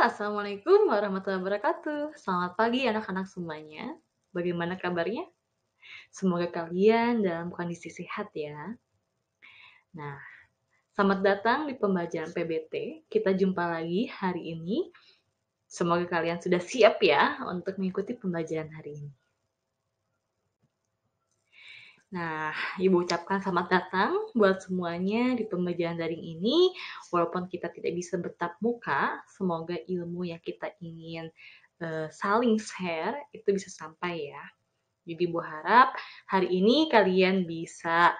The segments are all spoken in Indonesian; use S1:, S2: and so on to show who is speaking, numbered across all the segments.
S1: Assalamualaikum warahmatullahi wabarakatuh. Selamat pagi anak-anak semuanya. Bagaimana kabarnya? Semoga kalian dalam kondisi sehat ya. Nah, selamat datang di pembelajaran PBT. Kita jumpa lagi hari ini. Semoga kalian sudah siap ya untuk mengikuti pembelajaran hari ini. Nah, Ibu ucapkan selamat datang buat semuanya di pembelajaran daring ini. Walaupun kita tidak bisa bertatap muka, semoga ilmu yang kita ingin saling share itu bisa sampai ya. Jadi Ibu harap hari ini kalian bisa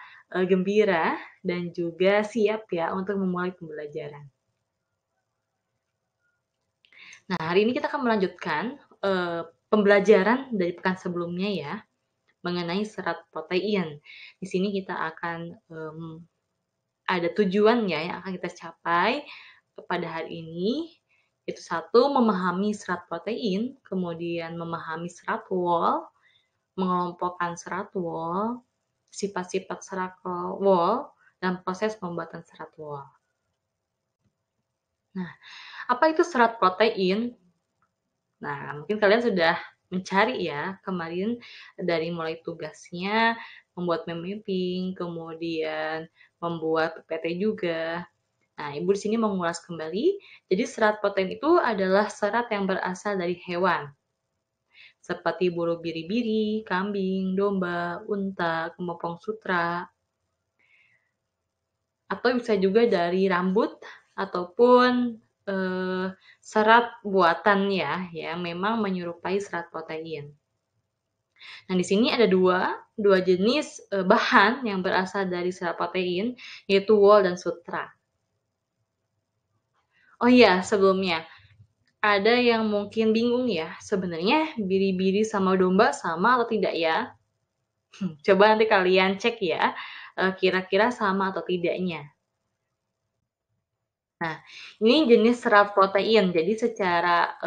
S1: gembira dan juga siap ya untuk memulai pembelajaran. Nah, hari ini kita akan melanjutkan pembelajaran dari pekan sebelumnya ya, mengenai serat protein. Di sini kita akan ada tujuan ya yang akan kita capai pada hari ini, yaitu satu, memahami serat protein, kemudian memahami serat wol, mengelompokkan serat wol, sifat-sifat serat wol, dan proses pembuatan serat wol. Nah, apa itu serat protein? Nah, mungkin kalian sudah mencari ya kemarin dari mulai tugasnya, membuat mapping, kemudian membuat PPT juga. Nah, Ibu di sini mengulas kembali. Jadi serat protein itu adalah serat yang berasal dari hewan. Seperti bulu biri-biri, kambing, domba, unta, kepompong sutra. Atau bisa juga dari rambut ataupun serat buatan ya, yang memang menyerupai serat protein. Nah, di sini ada dua jenis bahan yang berasal dari serat protein, yaitu wol dan sutra. Oh iya, sebelumnya, ada yang mungkin bingung ya, sebenarnya biri-biri sama domba sama atau tidak ya? Coba nanti kalian cek ya, kira-kira sama atau tidaknya. Nah, ini jenis serat protein, jadi secara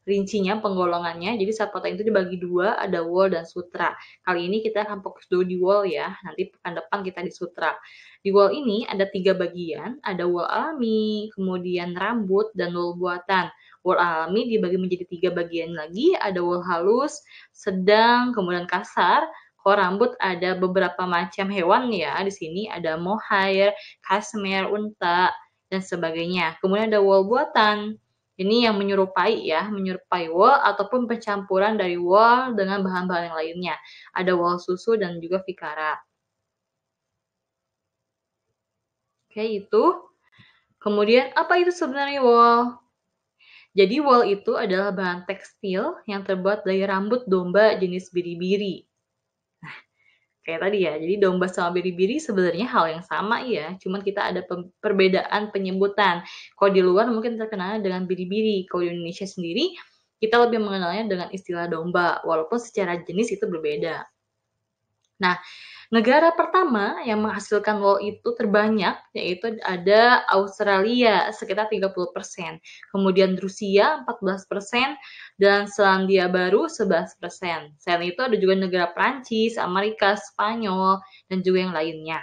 S1: rincinya, penggolongannya, jadi serat protein itu dibagi dua, ada wol dan sutra. Kali ini kita akan fokus dulu di wol ya, nanti pekan depan kita di sutra. Di wol ini ada 3 bagian, ada wol alami, kemudian rambut, dan wol buatan. Wol alami dibagi menjadi 3 bagian lagi, ada wol halus, sedang, kemudian kasar. Kalau rambut ada beberapa macam hewan ya, di sini ada mohair, cashmere, unta, dan sebagainya. Kemudian ada wol buatan. Ini yang menyerupai wol ataupun pencampuran dari wol dengan bahan-bahan yang lainnya. Ada wol susu dan juga vikara. Oke, itu. Kemudian, apa itu sebenarnya wol? Jadi, wol itu adalah bahan tekstil yang terbuat dari rambut domba jenis biri-biri. Nah, kayak tadi ya, jadi domba sama biri-biri sebenarnya hal yang sama ya, cuman kita ada perbedaan penyebutan. Kalau di luar mungkin terkenalnya dengan biri-biri, kalau di Indonesia sendiri kita lebih mengenalnya dengan istilah domba, walaupun secara jenis itu berbeda. Nah, negara pertama yang menghasilkan wol itu terbanyak, yaitu ada Australia sekitar 30%, kemudian Rusia 14%, dan Selandia Baru 11%. Selain itu ada juga negara Prancis, Amerika, Spanyol, dan juga yang lainnya.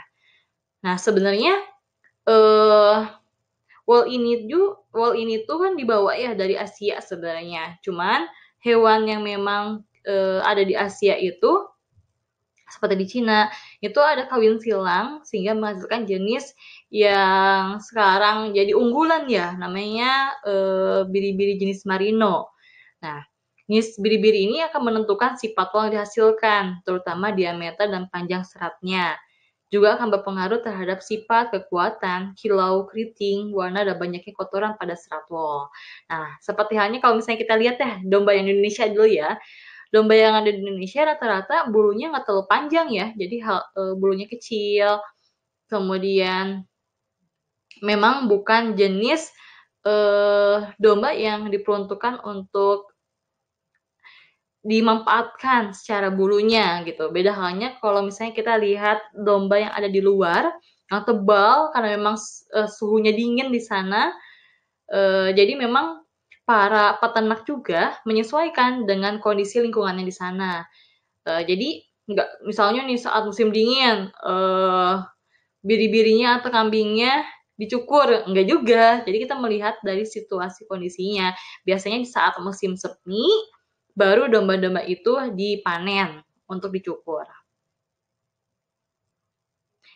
S1: Nah, sebenarnya wol ini tuh kan dibawa ya dari Asia sebenarnya. Cuman hewan yang memang ada di Asia itu seperti di Cina, itu ada kawin silang sehingga menghasilkan jenis yang sekarang jadi unggulan ya, namanya biri-biri jenis merino. Nah, jenis biri-biri ini akan menentukan sifat wol yang dihasilkan, terutama diameter dan panjang seratnya. Juga akan berpengaruh terhadap sifat, kekuatan, kilau, keriting, warna, dan banyaknya kotoran pada serat wol. Nah, seperti halnya kalau misalnya kita lihat ya, domba yang di Indonesia dulu ya. Domba yang ada di Indonesia rata-rata bulunya nggak terlalu panjang ya, jadi bulunya kecil. Kemudian memang bukan jenis domba yang diperuntukkan untuk dimanfaatkan secara bulunya gitu. Beda halnya kalau misalnya kita lihat domba yang ada di luar, yang tebal karena memang suhunya dingin di sana, jadi memang para peternak juga menyesuaikan dengan kondisi lingkungannya di sana. Jadi nggak misalnya nih saat musim dingin, biri-birinya atau kambingnya dicukur, enggak juga. Jadi kita melihat dari situasi kondisinya. Biasanya di saat musim semi, baru domba-domba itu dipanen untuk dicukur.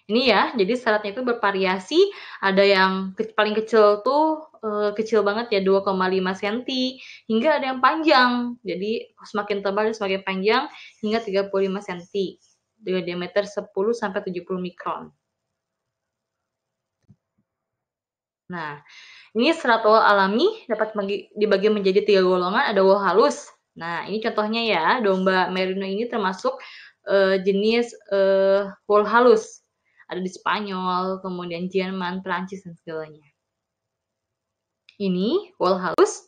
S1: Ini ya, jadi syaratnya itu bervariasi, ada yang paling kecil tuh kecil banget ya 2,5 cm hingga ada yang panjang. Jadi semakin tebal semakin panjang hingga 35 cm dengan diameter 10 sampai 70 mikron. Nah, ini serat wol alami dapat dibagi menjadi 3 golongan, ada wol halus. Nah, ini contohnya ya, domba merino ini termasuk jenis wol halus. Ada di Spanyol, kemudian Jerman, Prancis, dan segalanya. Ini wol halus,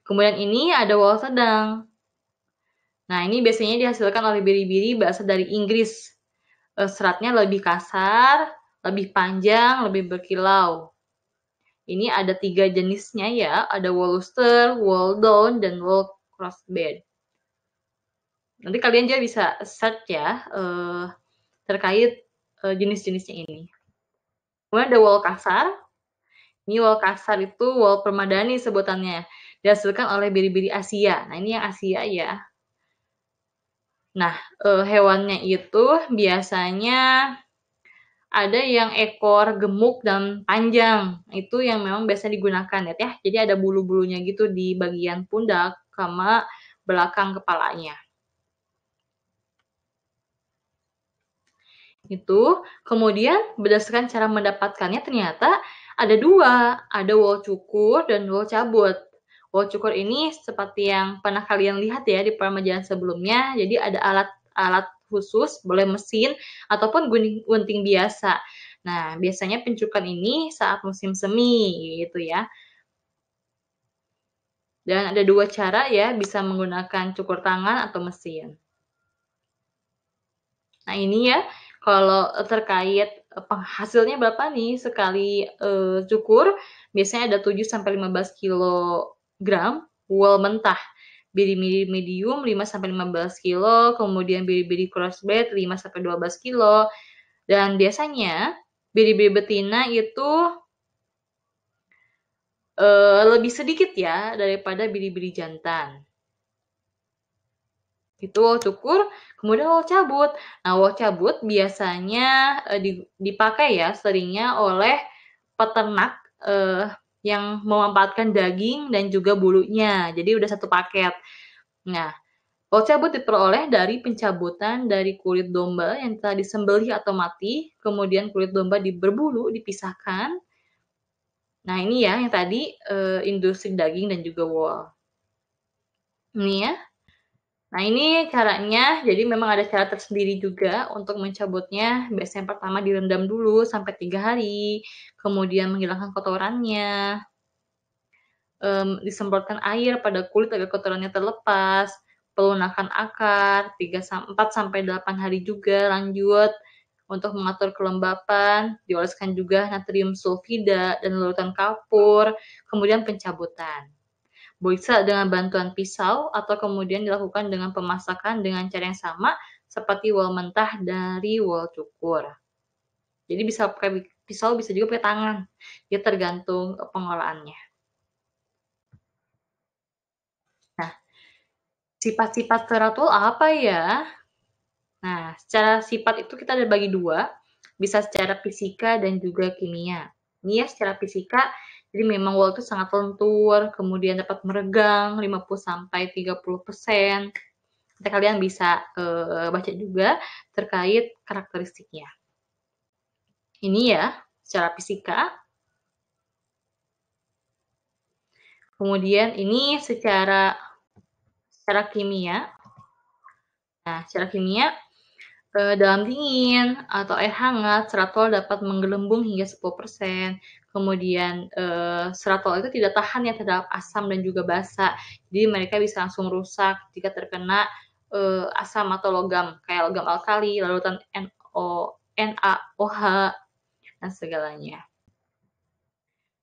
S1: kemudian ini ada wol sedang. Nah, ini biasanya dihasilkan oleh biri-biri berasal dari Inggris. Seratnya lebih kasar, lebih panjang, lebih berkilau. Ini ada 3 jenisnya ya, ada wol Worcester, wol Down, dan wol Crossbred. Nanti kalian juga bisa search ya terkait jenis-jenisnya ini. Kemudian ada wol kasar. Ini wol kasar itu wol permadani sebutannya. Dihasilkan oleh biri-biri Asia. Nah, ini yang Asia ya. Nah, hewannya itu biasanya ada yang ekor gemuk dan panjang. Itu yang memang biasa digunakan ya. Jadi ada bulu-bulunya gitu di bagian pundak sama belakang kepalanya. Itu, kemudian berdasarkan cara mendapatkannya ternyata ada 2, ada wol cukur dan wol cabut. Wol cukur ini seperti yang pernah kalian lihat ya di permajaan sebelumnya, jadi ada alat khusus, boleh mesin ataupun gunting biasa. Nah, biasanya pencukuran ini saat musim semi gitu ya. Dan ada 2 cara ya, bisa menggunakan cukur tangan atau mesin. Nah, ini ya, kalau terkait hasilnya berapa nih sekali cukur, biasanya ada 7 sampai 15 kilogram wol mentah. Biri-biri medium 5 sampai 15 kilo, kemudian biri-biri crossbred 5 sampai 12 kilo. Dan biasanya biri-biri betina itu lebih sedikit ya daripada biri-biri jantan. Itu wol cukur, kemudian wol cabut. Nah, wol cabut biasanya dipakai ya seringnya oleh peternak yang memanfaatkan daging dan juga bulunya. Jadi udah satu paket. Nah, wol cabut diperoleh dari pencabutan dari kulit domba yang telah disembelih atau mati, kemudian kulit domba berbulu dipisahkan. Nah, ini ya yang tadi industri daging dan juga wol. Ini ya. Nah, ini caranya, jadi memang ada cara tersendiri juga untuk mencabutnya. Biasanya pertama direndam dulu sampai 3 hari, kemudian menghilangkan kotorannya, disemprotkan air pada kulit agar kotorannya terlepas, pelunakan akar 4 sampai 8 hari juga lanjut untuk mengatur kelembapan, dioleskan juga natrium sulfida dan larutan kapur, kemudian pencabutan. Bisa dengan bantuan pisau atau kemudian dilakukan dengan pemasakan dengan cara yang sama seperti wol mentah dari wol cukur. Jadi bisa pakai pisau, bisa juga pakai tangan. Dia tergantung pengolahannya. Nah, sifat-sifat serat wol apa ya? Nah, secara sifat itu kita ada bagi 2, bisa secara fisika dan juga kimia. Ini ya secara fisika, jadi memang wol itu sangat lentur, kemudian dapat meregang 50-30%. Nanti kalian bisa baca juga terkait karakteristiknya. Ini ya, secara fisika. Kemudian ini secara kimia. Nah, secara kimia, dalam dingin atau air hangat, serat wol dapat menggelembung hingga 10%. Kemudian serat wol itu tidak tahan ya terhadap asam dan juga basa. Jadi mereka bisa langsung rusak jika terkena asam atau logam, kayak logam alkali, larutan NaOH, dan segalanya.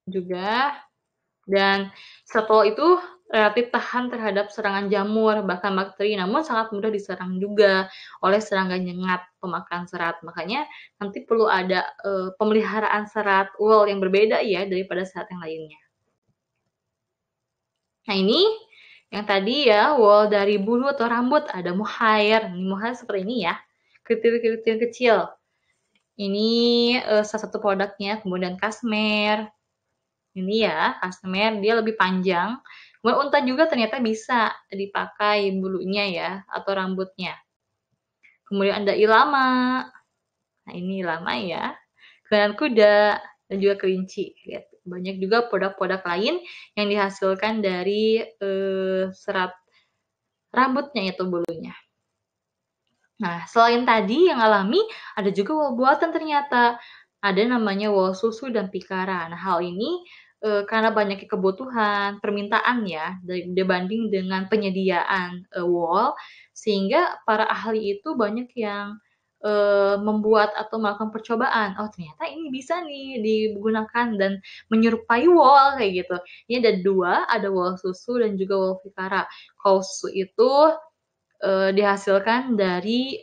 S1: Juga, dan serat wol itu relatif tahan terhadap serangan jamur, bahkan bakteri, namun sangat mudah diserang juga oleh serangga nyengat pemakan serat. Makanya nanti perlu ada pemeliharaan serat wool yang berbeda ya daripada serat yang lainnya. Nah ini yang tadi ya wool dari bulu atau rambut, ada mohair. Ini mohair seperti ini ya, kritil-kritil kecil. Ini salah satu produknya. Kemudian kasmer. Ini ya, kasmer dia lebih panjang. Kemudian unta juga ternyata bisa dipakai bulunya ya, atau rambutnya. Kemudian ada ilama. Nah ini ilama ya. Kemudian kuda dan juga kelinci. Lihat, banyak juga produk-produk lain yang dihasilkan dari serat rambutnya itu bulunya. Nah, selain tadi yang alami, ada juga wool buatan ternyata. Ada namanya wool susu dan pikara. Nah, hal ini karena banyaknya kebutuhan, permintaan ya, dibanding dengan penyediaan wool, sehingga para ahli itu banyak yang membuat atau melakukan percobaan. Oh, ternyata ini bisa nih digunakan dan menyerupai wool kayak gitu. Ini ada dua, ada wool susu dan juga wool pikara. Kalau susu itu dihasilkan dari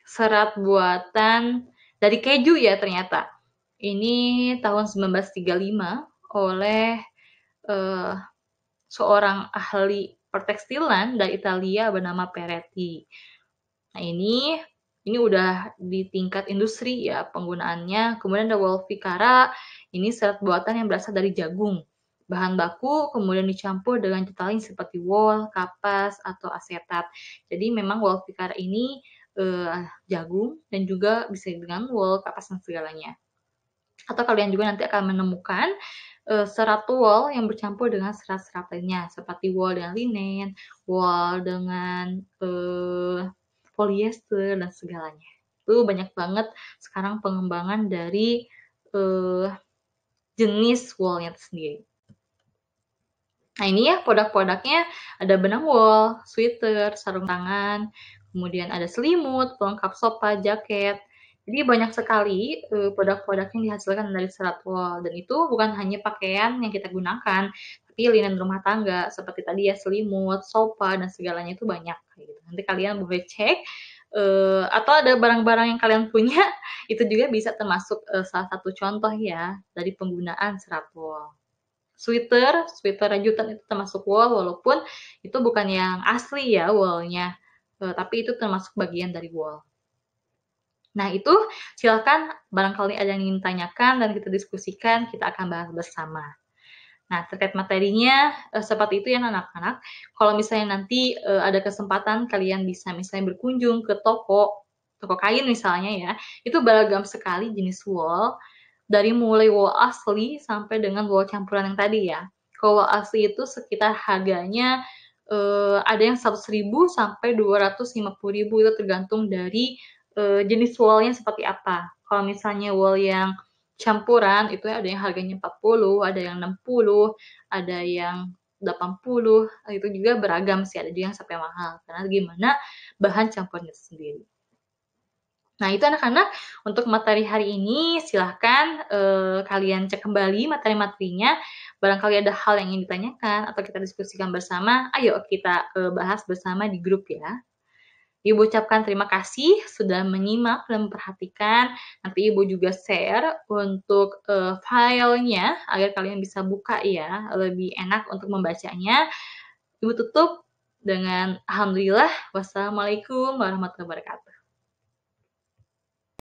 S1: serat buatan dari keju ya ternyata. Ini tahun 1935 oleh seorang ahli pertekstilan dari Italia bernama Peretti. Nah ini udah di tingkat industri ya penggunaannya. Kemudian ada wool pikara, ini serat buatan yang berasal dari jagung. Bahan baku kemudian dicampur dengan zat lain seperti wool, kapas, atau asetat. Jadi memang wool pikara ini jagung dan juga bisa dengan wool, kapas, dan segalanya. Atau kalian juga nanti akan menemukan serat wool yang bercampur dengan serat-serat lainnya seperti wool dengan linen, wool dengan polyester, dan segalanya. Itu banyak banget sekarang pengembangan dari jenis woolnya itu sendiri. Nah ini ya produk-produknya, ada benang wool, sweater, sarung tangan, kemudian ada selimut, pelengkap sofa, jaket. Jadi banyak sekali produk-produk yang dihasilkan dari serat wool, dan itu bukan hanya pakaian yang kita gunakan, tapi linen rumah tangga seperti tadi ya selimut, sofa, dan segalanya itu banyak. Gitu. Nanti kalian boleh cek atau ada barang-barang yang kalian punya itu juga bisa termasuk salah satu contoh ya dari penggunaan serat wool. Sweater rajutan itu termasuk wool walaupun itu bukan yang asli ya woolnya, tapi itu termasuk bagian dari wool. Nah itu silakan barangkali ada yang ingin tanyakan dan kita diskusikan, kita akan bahas bersama. Nah terkait materinya seperti itu ya anak-anak. Kalau misalnya nanti ada kesempatan kalian bisa misalnya berkunjung ke toko kain misalnya ya, itu beragam sekali jenis wool. Dari mulai wool asli sampai dengan wool campuran yang tadi ya. Kalau wool asli itu sekitar harganya ada yang 100.000 sampai 250.000 itu tergantung dari jenis woolnya seperti apa. Kalau misalnya wool yang campuran itu ada yang harganya 40, ada yang 60, ada yang 80, itu juga beragam sih, ada juga yang sampai mahal. Karena gimana bahan campurannya sendiri. Nah itu anak-anak untuk materi hari ini silahkan kalian cek kembali materi-materinya. Barangkali ada hal yang ingin ditanyakan atau kita diskusikan bersama, ayo kita bahas bersama di grup ya. Ibu ucapkan terima kasih sudah menyimak dan memperhatikan. Nanti Ibu juga share untuk filenya agar kalian bisa buka ya, lebih enak untuk membacanya. Ibu tutup dengan alhamdulillah. Wassalamualaikum warahmatullahi wabarakatuh.